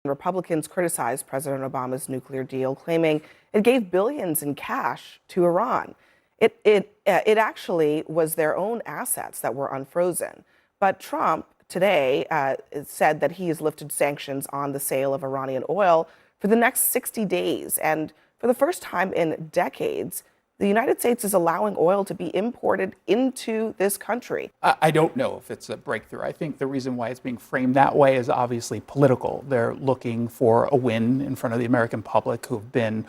Republicans criticized President Obama's nuclear deal, claiming it gave billions in cash to Iran. It actually was their own assets that were unfrozen. But Trump today said that he has lifted sanctions on the sale of Iranian oil for the next 60 days. And for the first time in decades, the United States is allowing oil to be imported into this country. I don't know if it's a breakthrough. I think the reason why it's being framed that way is obviously political. They're looking for a win in front of the American public who've been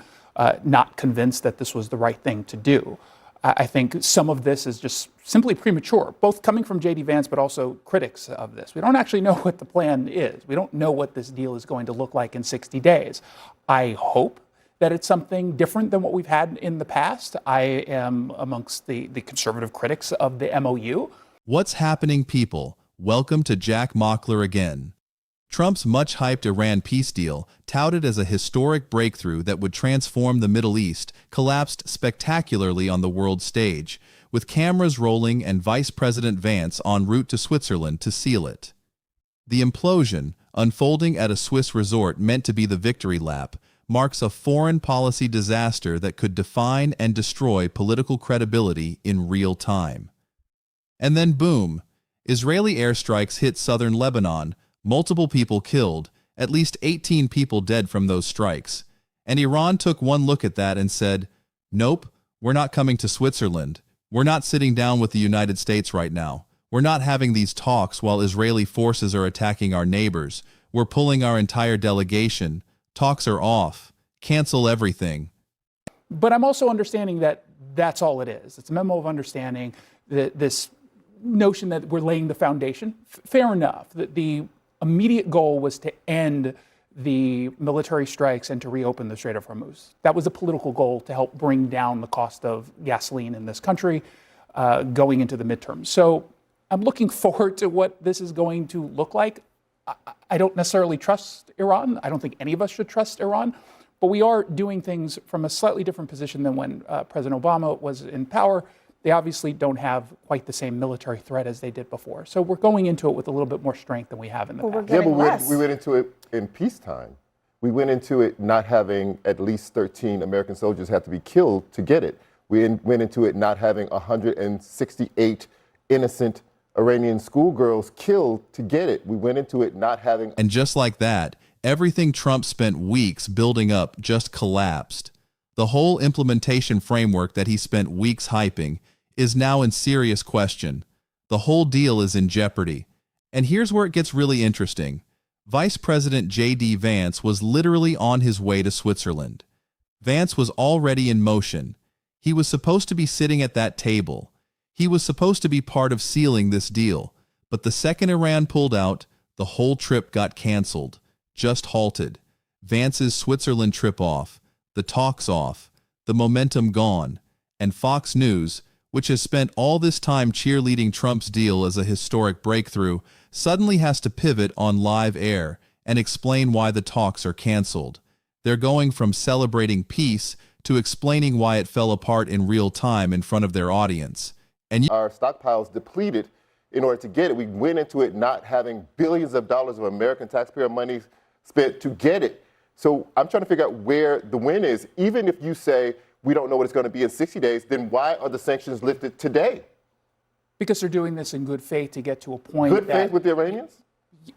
not convinced that this was the right thing to do. I think some of this is just simply premature, both coming from J.D. Vance, but also critics of this. We don't actually know what the plan is. We don't know what this deal is going to look like in 60 days. I hope that it's something different than what we've had in the past. I am amongst the conservative critics of the MOU. What's happening, people? Welcome to Jack Mockler again. Trump's much-hyped Iran peace deal, touted as a historic breakthrough that would transform the Middle East, collapsed spectacularly on the world stage, with cameras rolling and Vice President Vance en route to Switzerland to seal it. The implosion, unfolding at a Swiss resort meant to be the victory lap, marks a foreign policy disaster that could define and destroy political credibility in real time. And then boom, Israeli airstrikes hit southern Lebanon, multiple people killed, at least 18 people dead from those strikes. And Iran took one look at that and said, nope, we're not coming to Switzerland. We're not sitting down with the United States right now. We're not having these talks while Israeli forces are attacking our neighbors. We're pulling our entire delegation. Talks are off. Cancel everything. But I'm also understanding that that's all it is. It's a memo of understanding, this notion that we're laying the foundation. Fair enough. The immediate goal was to end the military strikes and to reopen the Strait of Hormuz. That was a political goal to help bring down the cost of gasoline in this country going into the midterms. So I'm looking forward to what this is going to look like. I don't necessarily trust Iran. I don't think any of us should trust Iran. But we are doing things from a slightly different position than when President Obama was in power. They obviously don't have quite the same military threat as they did before. So we're going into it with a little bit more strength than we have in the past. Yeah, but we went into it in peacetime. We went into it not having at least 13 American soldiers have to be killed to get it. We went into it not having 168 innocent Iranian schoolgirls killed to get it. We went into it not having... And just like that, everything Trump spent weeks building up just collapsed. The whole implementation framework that he spent weeks hyping is now in serious question. The whole deal is in jeopardy. And here's where it gets really interesting. Vice President J.D. Vance was literally on his way to Switzerland. Vance was already in motion. He was supposed to be sitting at that table. He was supposed to be part of sealing this deal. But the second Iran pulled out, the whole trip got canceled, just halted. Vance's Switzerland trip off, the talks off, the momentum gone, and Fox News, which has spent all this time cheerleading Trump's deal as a historic breakthrough, suddenly has to pivot on live air and explain why the talks are canceled. They're going from celebrating peace to explaining why it fell apart in real time in front of their audience. And our stockpiles depleted in order to get it. We went into it not having billions of dollars of American taxpayer money spent to get it. So I'm trying to figure out where the win is. Even if you say we don't know what it's going to be in 60 days, then why are the sanctions lifted today? Because they're doing this in good faith to get to a point. Good faith with the Iranians?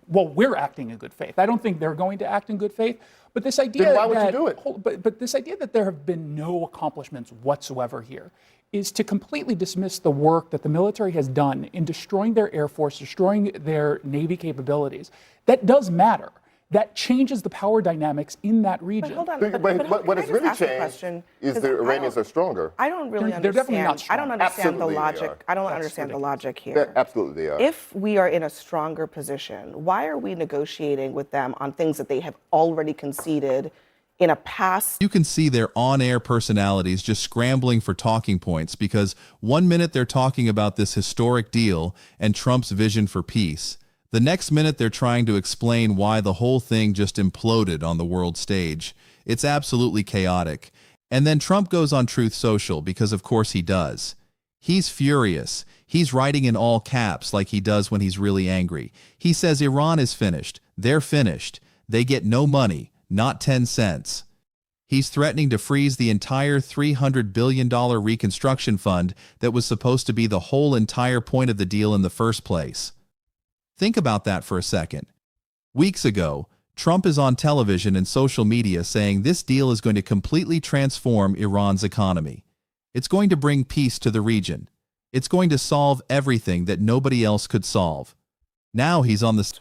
Well, we're acting in good faith. I don't think they're going to act in good faith. But this idea then why would you do it? But this idea that there have been no accomplishments whatsoever here is to completely dismiss the work that the military has done in destroying their Air Force, destroying their Navy capabilities. That does matter. That changes the power dynamics in that region. But hold on. But what has really changed is the Iranians are stronger. I don't really understand. They're definitely not strong. I don't understand Absolutely the logic. I don't That's understand ridiculous. the logic here. Absolutely they are. If we are in a stronger position, why are we negotiating with them on things that they have already conceded in a past? you can see their on-air personalities just scrambling for talking points because 1 minute they're talking about this historic deal and Trump's vision for peace. The next minute they're trying to explain why the whole thing just imploded on the world stage. It's absolutely chaotic. And then Trump goes on Truth Social because of course he does. He's furious. He's writing in all caps like he does when he's really angry. He says Iran is finished. They're finished. they get no money, not 10 cents. He's threatening to freeze the entire $300 billion reconstruction fund that was supposed to be the whole entire point of the deal in the first place. Think about that for a second. Weeks ago, Trump is on television and social media saying this deal is going to completely transform Iran's economy. It's going to bring peace to the region. It's going to solve everything that nobody else could solve. Now he's on the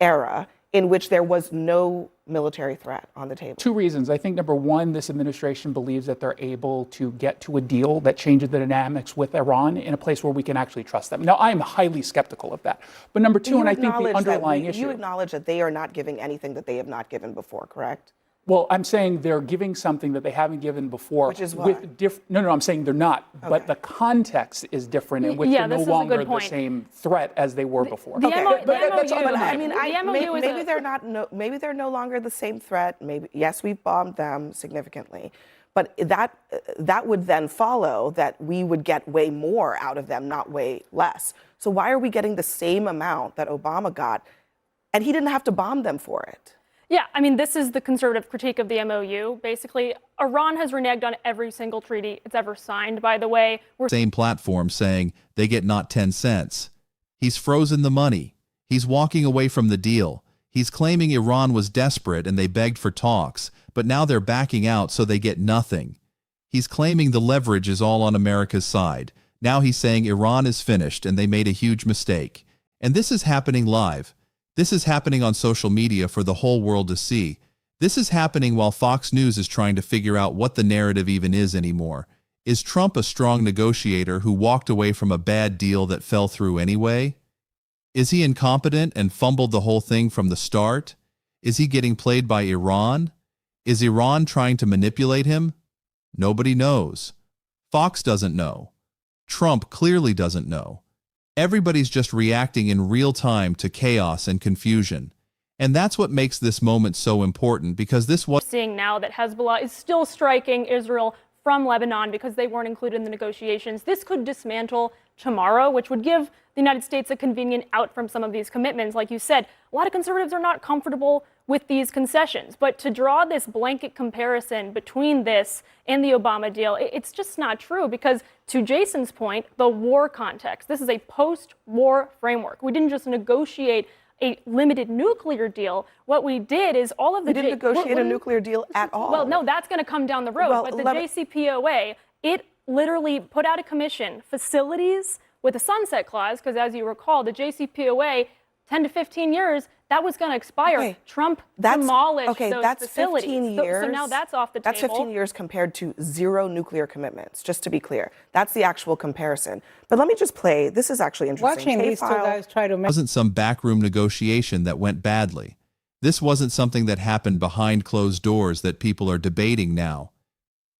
Era in which there was no military threat on the table. Two reasons. I think number one, this administration believes that they're able to get to a deal that changes the dynamics with Iran in a place where we can actually trust them. Now, I'm highly skeptical of that. But number two, and I think the underlying issue. You acknowledge that they are not giving anything that they have not given before, correct? Well, I'm saying they're giving something that they haven't given before. Which is what? No, I'm saying they're not. Okay. But the context is different in which they're no longer the same threat as they were before. Maybe they're not. Maybe they're no longer the same threat. Maybe yes, we've bombed them significantly, but that would then follow that we would get way more out of them, not way less. So why are we getting the same amount that Obama got, and he didn't have to bomb them for it? Yeah, I mean, this is the conservative critique of the MOU. Basically, Iran has reneged on every single treaty it's ever signed, by the way. Same platform saying they get not 10 cents. He's frozen the money. He's walking away from the deal. He's claiming Iran was desperate and they begged for talks, but now they're backing out so they get nothing. He's claiming the leverage is all on America's side. Now he's saying Iran is finished and they made a huge mistake. And this is happening live. This is happening on social media for the whole world to see. This is happening while Fox News is trying to figure out what the narrative even is anymore. Is Trump a strong negotiator who walked away from a bad deal that fell through anyway? Is he incompetent and fumbled the whole thing from the start? Is he getting played by Iran? Is Iran trying to manipulate him? Nobody knows. Fox doesn't know. Trump clearly doesn't know. Everybody's just reacting in real time to chaos and confusion. And that's what makes this moment so important, because this was seeing now that Hezbollah is still striking Israel from Lebanon because they weren't included in the negotiations. This could dismantle tomorrow, which would give the United States a convenient out from some of these commitments. Like you said, a lot of conservatives are not comfortable with these concessions. But to draw this blanket comparison between this and the Obama deal, it's just not true, because to Jason's point, the war context, this is a post-war framework. We didn't just negotiate a limited nuclear deal. What we did is all of the... We didn't negotiate a nuclear deal at all. Well, no, that's going to come down the road. But the JCPOA, it literally put out a commission, facilities with a sunset clause, because as you recall, the JCPOA, 10 to 15 years, that was going to expire. Okay. Trump demolished those that's facilities. 15 years. So now that's off the table. That's 15 years compared to 0 nuclear commitments, just to be clear. That's the actual comparison. But let me just play. This is actually interesting. Watching these two guys try to make... It wasn't some backroom negotiation that went badly. This wasn't something that happened behind closed doors that people are debating now.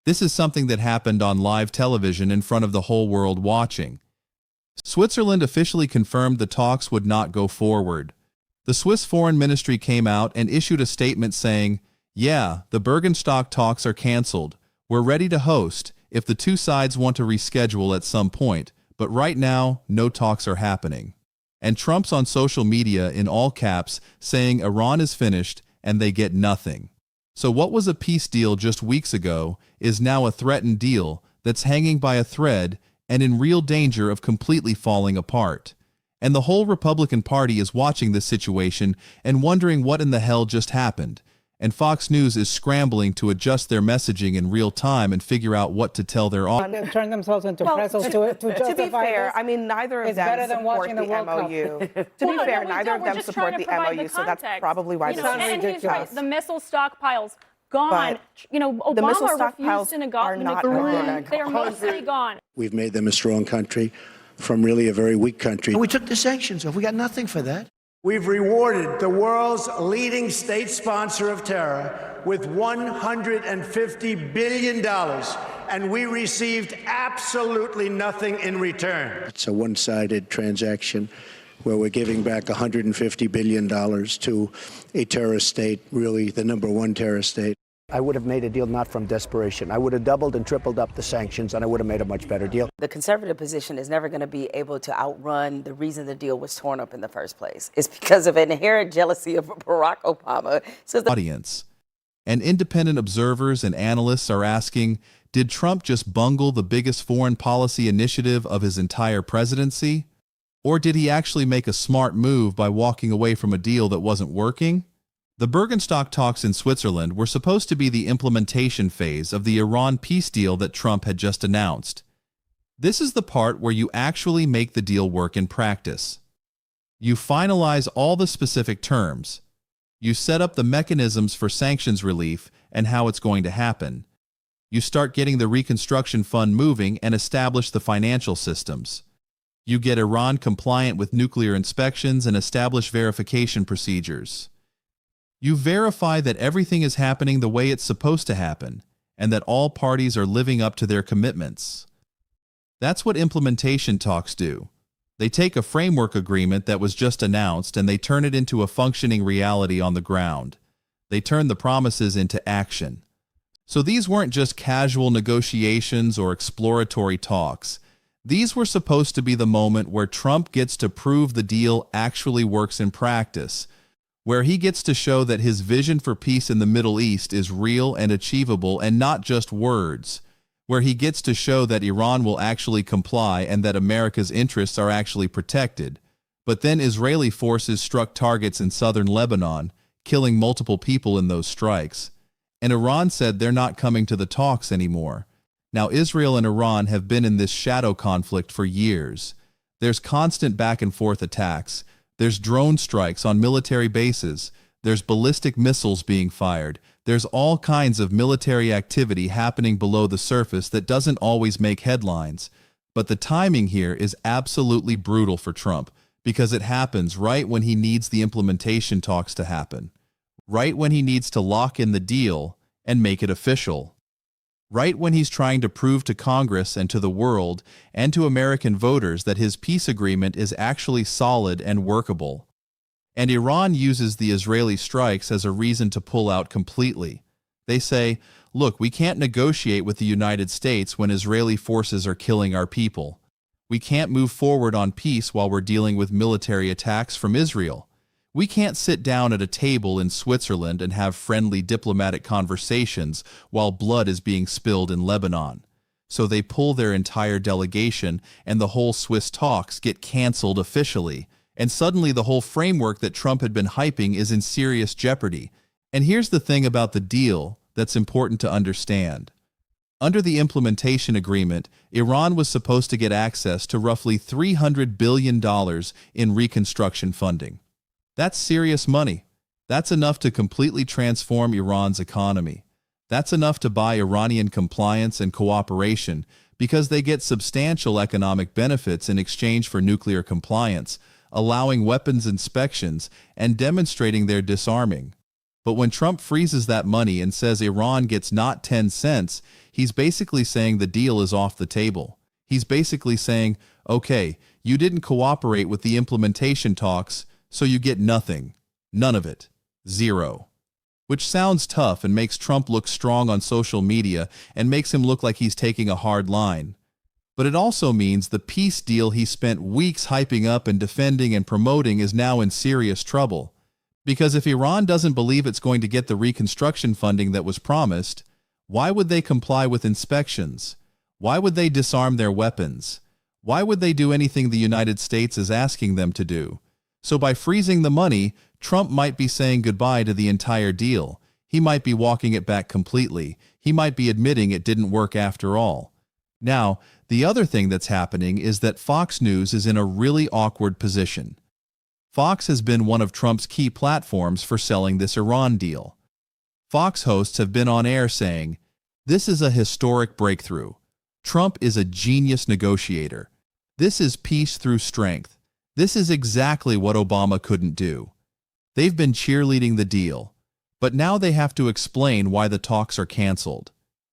This is something that happened on live television in front of the whole world watching. Switzerland officially confirmed the talks would not go forward. The Swiss Foreign Ministry came out and issued a statement saying, "Yeah, the Bergenstock talks are canceled. We're ready to host if the two sides want to reschedule at some point, but right now, no talks are happening." And Trump's on social media in all caps saying Iran is finished and they get nothing. So what was a peace deal just weeks ago is now a threatened deal that's hanging by a thread and in real danger of completely falling apart. And the whole Republican Party is watching this situation and wondering what in the hell just happened. And Fox News is scrambling to adjust their messaging in real time and figure out what to tell their audience. Turn themselves into pretzels to justify To be fair, this. I mean, neither of It's them better than support watching the the World Cup. MOU. To be fair, neither of them support the MOU, so that's probably why this is and he's right. ridiculous. The missile stockpiles gone. But the missile Obama stockpiles refused to are not negotiate. They are mostly gone. We've made them a strong country from really a very weak country. We took the sanctions off. We got nothing for that. We've rewarded the world's leading state sponsor of terror with $150 billion, and we received absolutely nothing in return. It's a one-sided transaction where we're giving back $150 billion to a terrorist state, really the #1 terrorist state. I would have made a deal not from desperation. I would have doubled and tripled up the sanctions, and I would have made a much better deal. The conservative position is never going to be able to outrun the reason the deal was torn up in the first place. It's because of an inherent jealousy of Barack Obama. Audience. And independent observers and analysts are asking, did Trump just bungle the biggest foreign policy initiative of his entire presidency? Or did he actually make a smart move by walking away from a deal that wasn't working? The Bergenstock talks in Switzerland were supposed to be the implementation phase of the Iran peace deal that Trump had just announced. This is the part where you actually make the deal work in practice. You finalize all the specific terms. You set up the mechanisms for sanctions relief and how it's going to happen. You start getting the reconstruction fund moving and establish the financial systems. You get Iran compliant with nuclear inspections and establish verification procedures. You verify that everything is happening the way it's supposed to happen, and that all parties are living up to their commitments. That's what implementation talks do. They take a framework agreement that was just announced and they turn it into a functioning reality on the ground. They turn the promises into action. So these weren't just casual negotiations or exploratory talks. These were supposed to be the moment where Trump gets to prove the deal actually works in practice, where he gets to show that his vision for peace in the Middle East is real and achievable and not just words, where he gets to show that Iran will actually comply and that America's interests are actually protected. But then Israeli forces struck targets in southern Lebanon, killing multiple people in those strikes. And Iran said they're not coming to the talks anymore. Now Israel and Iran have been in this shadow conflict for years. There's constant back and forth attacks. There's drone strikes on military bases. There's ballistic missiles being fired. There's all kinds of military activity happening below the surface that doesn't always make headlines. But the timing here is absolutely brutal for Trump because it happens right when he needs the implementation talks to happen. Right when he needs to lock in the deal and make it official. Right when he's trying to prove to Congress and to the world and to American voters that his peace agreement is actually solid and workable. And Iran uses the Israeli strikes as a reason to pull out completely. They say, look, we can't negotiate with the United States when Israeli forces are killing our people. We can't move forward on peace while we're dealing with military attacks from Israel. We can't sit down at a table in Switzerland and have friendly diplomatic conversations while blood is being spilled in Lebanon. So they pull their entire delegation and the whole Swiss talks get canceled officially. And suddenly the whole framework that Trump had been hyping is in serious jeopardy. And here's the thing about the deal that's important to understand. Under the implementation agreement, Iran was supposed to get access to roughly $300 billion in reconstruction funding. That's serious money. That's enough to completely transform Iran's economy. That's enough to buy Iranian compliance and cooperation because they get substantial economic benefits in exchange for nuclear compliance, allowing weapons inspections, and demonstrating their disarming. But when Trump freezes that money and says Iran gets not 10 cents, he's basically saying the deal is off the table. He's basically saying, okay, you didn't cooperate with the implementation talks, so you get nothing. None of it. Zero. Which sounds tough and makes Trump look strong on social media and makes him look like he's taking a hard line. But it also means the peace deal he spent weeks hyping up and defending and promoting is now in serious trouble. Because if Iran doesn't believe it's going to get the reconstruction funding that was promised, why would they comply with inspections? Why would they disarm their weapons? Why would they do anything the United States is asking them to do? So by freezing the money, Trump might be saying goodbye to the entire deal. He might be walking it back completely. He might be admitting it didn't work after all. Now, the other thing that's happening is that Fox News is in a really awkward position. Fox has been one of Trump's key platforms for selling this Iran deal. Fox hosts have been on air saying, "This is a historic breakthrough. Trump is a genius negotiator. This is peace through strength. This is exactly what Obama couldn't do." They've been cheerleading the deal, but now they have to explain why the talks are canceled.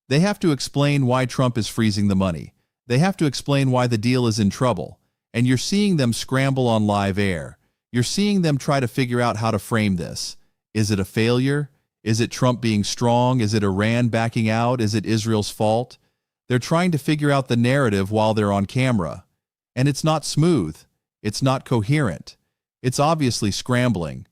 They have to explain why Trump is freezing the money. They have to explain why the deal is in trouble. And you're seeing them scramble on live air. You're seeing them try to figure out how to frame this. Is it a failure? Is it Trump being strong? Is it Iran backing out? Is it Israel's fault? They're trying to figure out the narrative while they're on camera. And it's not smooth. It's not coherent. It's obviously scrambling.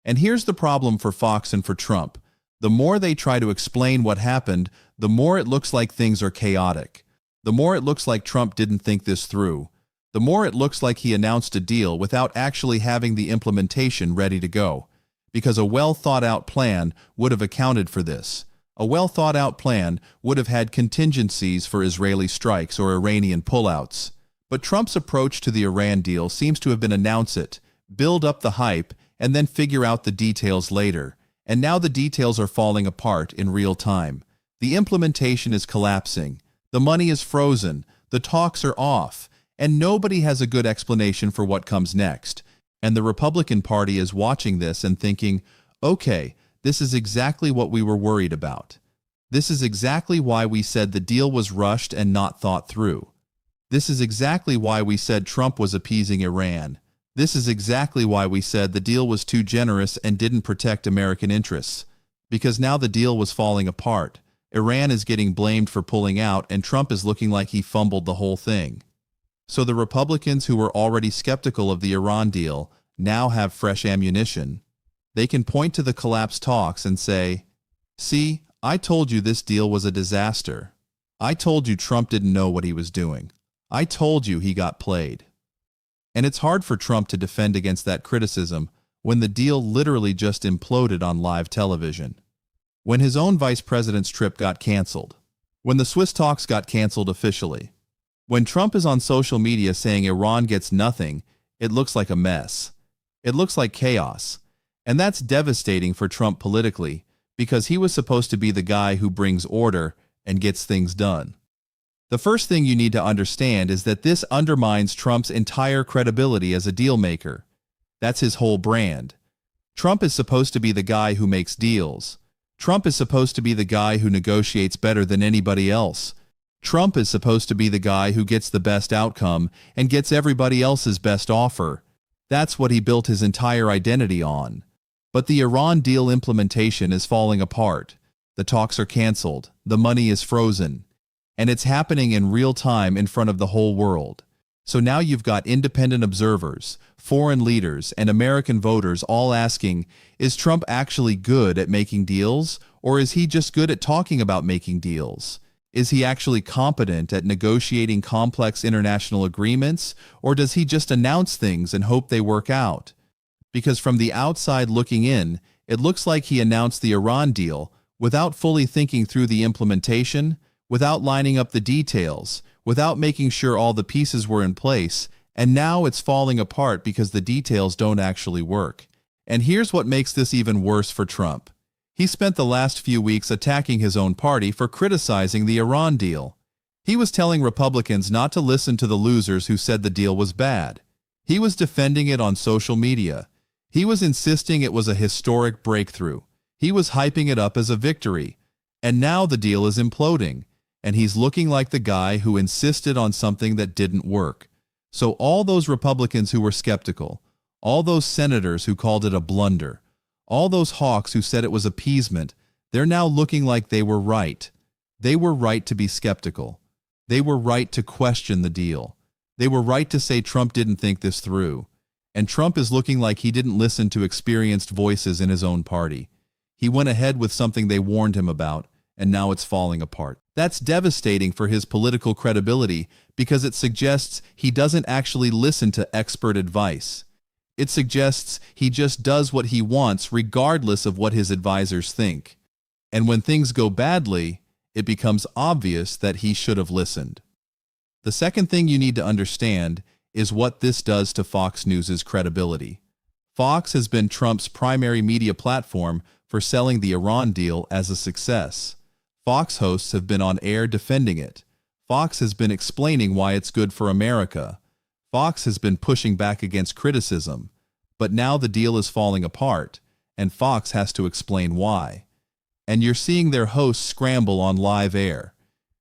And here's the problem for Fox and for Trump. The more they try to explain what happened, the more it looks like things are chaotic. The more it looks like Trump didn't think this through. The more it looks like he announced a deal without actually having the implementation ready to go. Because a well-thought-out plan would have accounted for this. A well-thought-out plan would have had contingencies for Israeli strikes or Iranian pullouts. But Trump's approach to the Iran deal seems to have been announce it, build up the hype, and then figure out the details later. And now the details are falling apart in real time. The implementation is collapsing. The money is frozen. The talks are off. And nobody has a good explanation for what comes next. And the Republican Party is watching this and thinking, okay, this is exactly what we were worried about. This is exactly why we said the deal was rushed and not thought through. This is exactly why we said Trump was appeasing Iran. This is exactly why we said the deal was too generous and didn't protect American interests. Because now the deal was falling apart. Iran is getting blamed for pulling out, and Trump is looking like he fumbled the whole thing. So the Republicans who were already skeptical of the Iran deal now have fresh ammunition. They can point to the collapsed talks and say, see, I told you this deal was a disaster. I told you Trump didn't know what he was doing. I told you he got played. And it's hard for Trump to defend against that criticism when the deal literally just imploded on live television. When his own vice president's trip got canceled. When the Swiss talks got canceled officially. When Trump is on social media saying Iran gets nothing, it looks like a mess. It looks like chaos. And that's devastating for Trump politically, because he was supposed to be the guy who brings order and gets things done. The first thing you need to understand is that this undermines Trump's entire credibility as a deal maker. That's his whole brand. Trump is supposed to be the guy who makes deals. Trump is supposed to be the guy who negotiates better than anybody else. Trump is supposed to be the guy who gets the best outcome and gets everybody else's best offer. That's what he built his entire identity on. But the Iran deal implementation is falling apart. The talks are canceled. The money is frozen. And it's happening in real time in front of the whole world. So now you've got independent observers, foreign leaders, and American voters all asking, is Trump actually good at making deals, or is he just good at talking about making deals? Is he actually competent at negotiating complex international agreements, or does he just announce things and hope they work out? Because from the outside looking in, it looks like he announced the Iran deal without fully thinking through the implementation, without lining up the details, without making sure all the pieces were in place, and now it's falling apart because the details don't actually work. And here's what makes this even worse for Trump. He spent the last few weeks attacking his own party for criticizing the Iran deal. He was telling Republicans not to listen to the losers who said the deal was bad. He was defending it on social media. He was insisting it was a historic breakthrough. He was hyping it up as a victory. And now the deal is imploding, and he's looking like the guy who insisted on something that didn't work. So all those Republicans who were skeptical, all those senators who called it a blunder, all those hawks who said it was appeasement, they're now looking like they were right. They were right to be skeptical. They were right to question the deal. They were right to say Trump didn't think this through. And Trump is looking like he didn't listen to experienced voices in his own party. He went ahead with something they warned him about, and now it's falling apart. That's devastating for his political credibility because it suggests he doesn't actually listen to expert advice. It suggests he just does what he wants regardless of what his advisors think. And when things go badly, it becomes obvious that he should have listened. The second thing you need to understand is what this does to Fox News' credibility. Fox has been Trump's primary media platform for selling the Iran deal as a success. Fox hosts have been on air defending it. Fox has been explaining why it's good for America. Fox has been pushing back against criticism. But now the deal is falling apart, and Fox has to explain why. And you're seeing their hosts scramble on live air.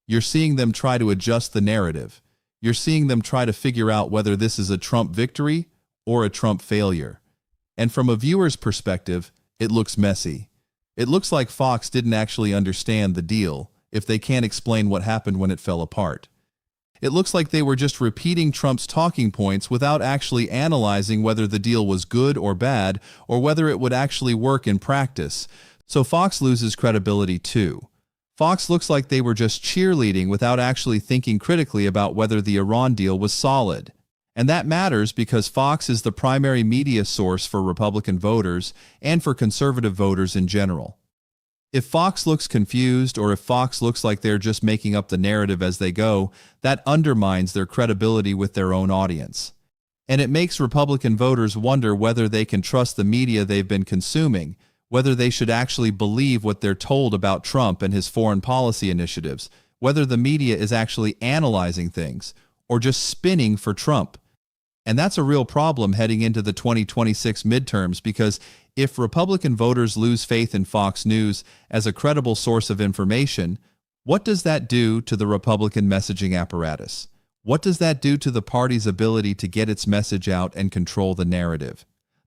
You're seeing them try to adjust the narrative. You're seeing them try to figure out whether this is a Trump victory or a Trump failure. And from a viewer's perspective, it looks messy. It looks like Fox didn't actually understand the deal if they can't explain what happened when it fell apart. It looks like they were just repeating Trump's talking points without actually analyzing whether the deal was good or bad, or whether it would actually work in practice. So Fox loses credibility too. Fox looks like they were just cheerleading without actually thinking critically about whether the Iran deal was solid. And that matters because Fox is the primary media source for Republican voters and for conservative voters in general. If Fox looks confused, or if Fox looks like they're just making up the narrative as they go, that undermines their credibility with their own audience. And it makes Republican voters wonder whether they can trust the media they've been consuming, whether they should actually believe what they're told about Trump and his foreign policy initiatives, whether the media is actually analyzing things, or just spinning for Trump. And that's a real problem heading into the 2026 midterms, because if Republican voters lose faith in Fox News as a credible source of information, what does that do to the Republican messaging apparatus? What does that do to the party's ability to get its message out and control the narrative?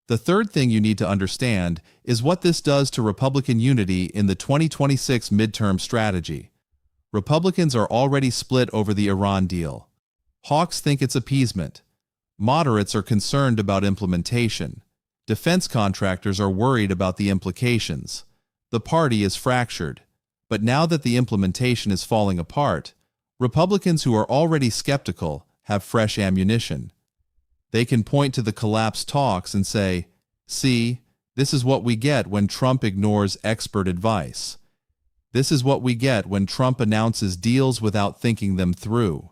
The third thing you need to understand is what this does to Republican unity in the 2026 midterm strategy. Republicans are already split over the Iran deal. Hawks think it's appeasement. Moderates are concerned about implementation. Defense contractors are worried about the implications. The party is fractured. But now that the implementation is falling apart, Republicans who are already skeptical have fresh ammunition. They can point to the collapsed talks and say, "See, this is what we get when Trump ignores expert advice. This is what we get when Trump announces deals without thinking them through.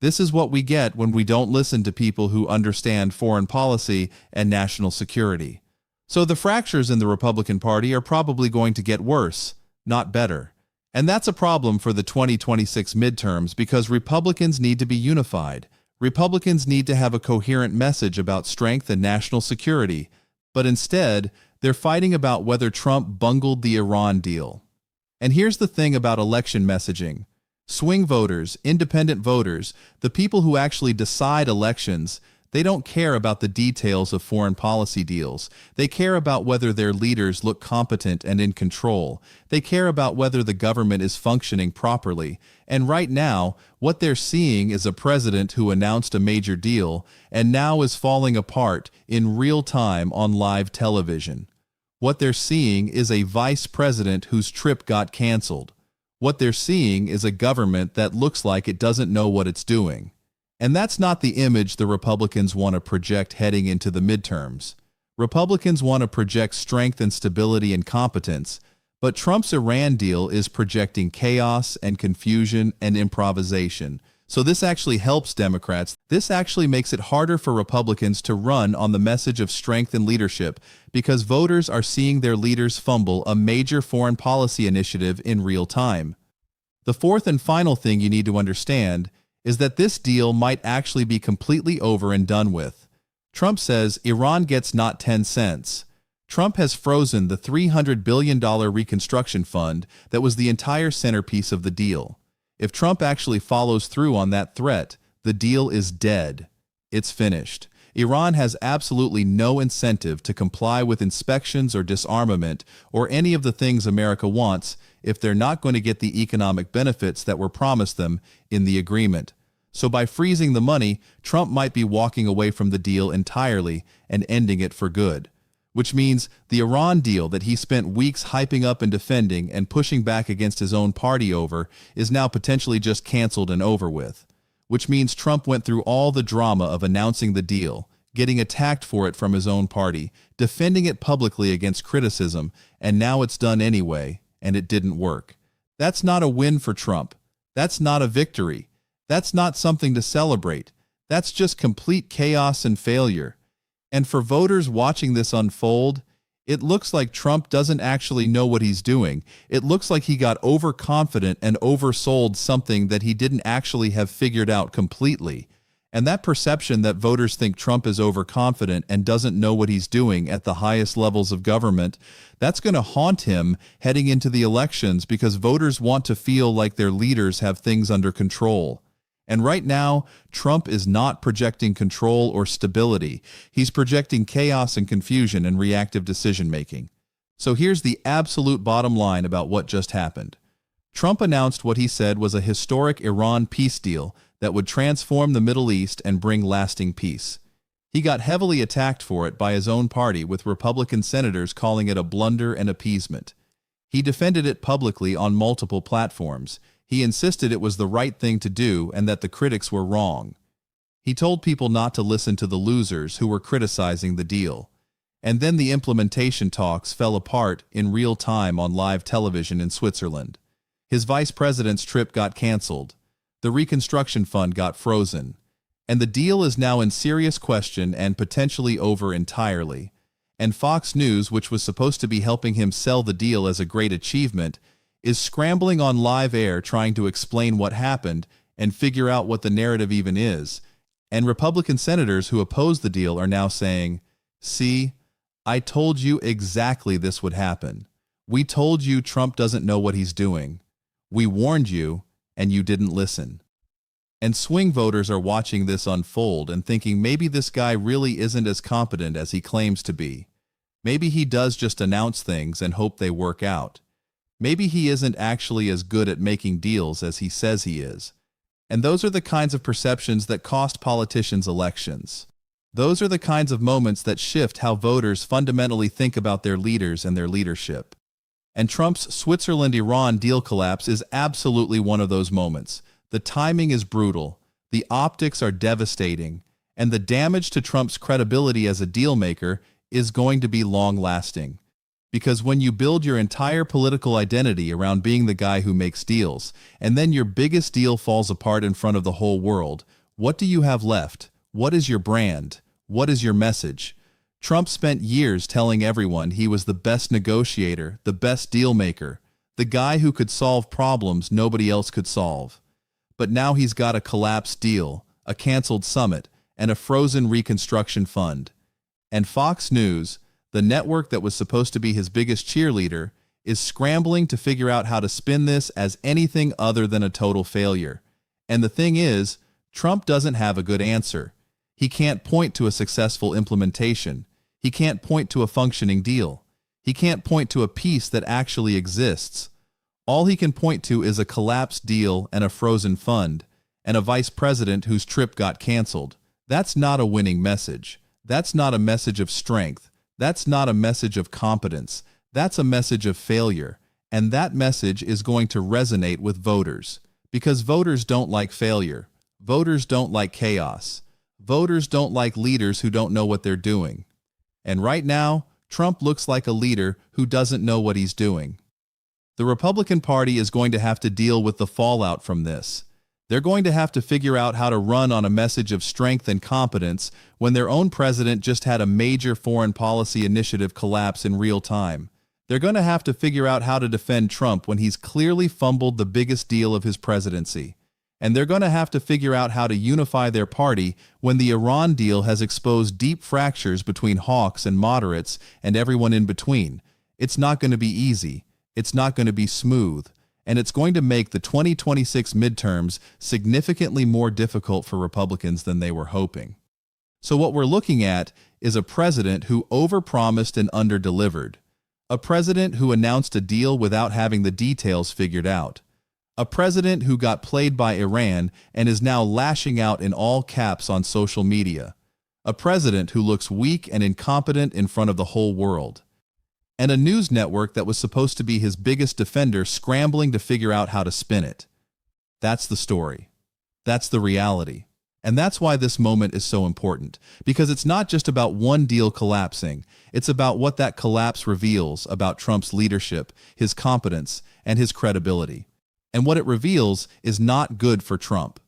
This is what we get when we don't listen to people who understand foreign policy and national security." So the fractures in the Republican Party are probably going to get worse, not better. And that's a problem for the 2026 midterms, because Republicans need to be unified. Republicans need to have a coherent message about strength and national security. But instead, they're fighting about whether Trump bungled the Iran deal. And here's the thing about election messaging. Swing voters, independent voters, the people who actually decide elections, they don't care about the details of foreign policy deals. They care about whether their leaders look competent and in control. They care about whether the government is functioning properly. And right now, what they're seeing is a president who announced a major deal and now is falling apart in real time on live television. What they're seeing is a vice president whose trip got canceled. What they're seeing is a government that looks like it doesn't know what it's doing. And that's not the image the Republicans want to project heading into the midterms. Republicans want to project strength and stability and competence, but Trump's Iran deal is projecting chaos and confusion and improvisation. So this actually helps Democrats. This actually makes it harder for Republicans to run on the message of strength and leadership, because voters are seeing their leaders fumble a major foreign policy initiative in real time. The fourth and final thing you need to understand is that this deal might actually be completely over and done with. Trump says Iran gets not 10 cents. Trump has frozen the $300 billion reconstruction fund that was the entire centerpiece of the deal. If Trump actually follows through on that threat, the deal is dead. It's finished. Iran has absolutely no incentive to comply with inspections or disarmament or any of the things America wants if they're not going to get the economic benefits that were promised them in the agreement. So by freezing the money, Trump might be walking away from the deal entirely and ending it for good. Which means the Iran deal that he spent weeks hyping up and defending and pushing back against his own party over is now potentially just canceled and over with. Which means Trump went through all the drama of announcing the deal, getting attacked for it from his own party, defending it publicly against criticism, and now it's done anyway, and it didn't work. That's not a win for Trump. That's not a victory. That's not something to celebrate. That's just complete chaos and failure. And for voters watching this unfold, it looks like Trump doesn't actually know what he's doing. It looks like he got overconfident and oversold something that he didn't actually have figured out completely. And that perception that voters think Trump is overconfident and doesn't know what he's doing at the highest levels of government, that's going to haunt him heading into the elections, because voters want to feel like their leaders have things under control. And right now, Trump is not projecting control or stability. He's projecting chaos and confusion and reactive decision-making. So here's the absolute bottom line about what just happened. Trump announced what he said was a historic Iran peace deal that would transform the Middle East and bring lasting peace. He got heavily attacked for it by his own party, with Republican senators calling it a blunder and appeasement. He defended it publicly on multiple platforms. He insisted it was the right thing to do and that the critics were wrong. He told people not to listen to the losers who were criticizing the deal. And then the implementation talks fell apart in real time on live television in Switzerland. His vice president's trip got canceled. The Reconstruction Fund got frozen. And the deal is now in serious question and potentially over entirely. And Fox News, which was supposed to be helping him sell the deal as a great achievement, is scrambling on live air trying to explain what happened and figure out what the narrative even is. And Republican senators who oppose the deal are now saying, "See, I told you exactly this would happen. We told you Trump doesn't know what he's doing. We warned you, and you didn't listen." And swing voters are watching this unfold and thinking maybe this guy really isn't as competent as he claims to be. Maybe he does just announce things and hope they work out. Maybe he isn't actually as good at making deals as he says he is. And those are the kinds of perceptions that cost politicians elections. Those are the kinds of moments that shift how voters fundamentally think about their leaders and their leadership. And Trump's Switzerland-Iran deal collapse is absolutely one of those moments. The timing is brutal, the optics are devastating, and the damage to Trump's credibility as a deal maker is going to be long-lasting. Because when you build your entire political identity around being the guy who makes deals, and then your biggest deal falls apart in front of the whole world, what do you have left? What is your brand? What is your message? Trump spent years telling everyone he was the best negotiator, the best deal maker, the guy who could solve problems nobody else could solve. But now he's got a collapsed deal, a canceled summit, and a frozen Reconstruction Fund. And Fox News, the network that was supposed to be his biggest cheerleader, is scrambling to figure out how to spin this as anything other than a total failure. And the thing is, Trump doesn't have a good answer. He can't point to a successful implementation. He can't point to a functioning deal. He can't point to a peace that actually exists. All he can point to is a collapsed deal and a frozen fund, and a vice president whose trip got canceled. That's not a winning message. That's not a message of strength. That's not a message of competence. That's a message of failure. And that message is going to resonate with voters. Because voters don't like failure. Voters don't like chaos. Voters don't like leaders who don't know what they're doing. And right now, Trump looks like a leader who doesn't know what he's doing. The Republican Party is going to have to deal with the fallout from this. They're going to have to figure out how to run on a message of strength and competence when their own president just had a major foreign policy initiative collapse in real time. They're going to have to figure out how to defend Trump when he's clearly fumbled the biggest deal of his presidency. And they're going to have to figure out how to unify their party when the Iran deal has exposed deep fractures between hawks and moderates and everyone in between. It's not going to be easy. It's not going to be smooth, and it's going to make the 2026 midterms significantly more difficult for Republicans than they were hoping. So what we're looking at is a president who overpromised and underdelivered, a president who announced a deal without having the details figured out, a president who got played by Iran and is now lashing out in all caps on social media, a president who looks weak and incompetent in front of the whole world, and a news network that was supposed to be his biggest defender scrambling to figure out how to spin it. That's the story. That's the reality. And that's why this moment is so important, because it's not just about one deal collapsing. It's about what that collapse reveals about Trump's leadership, his competence, and his credibility. And what it reveals is not good for Trump.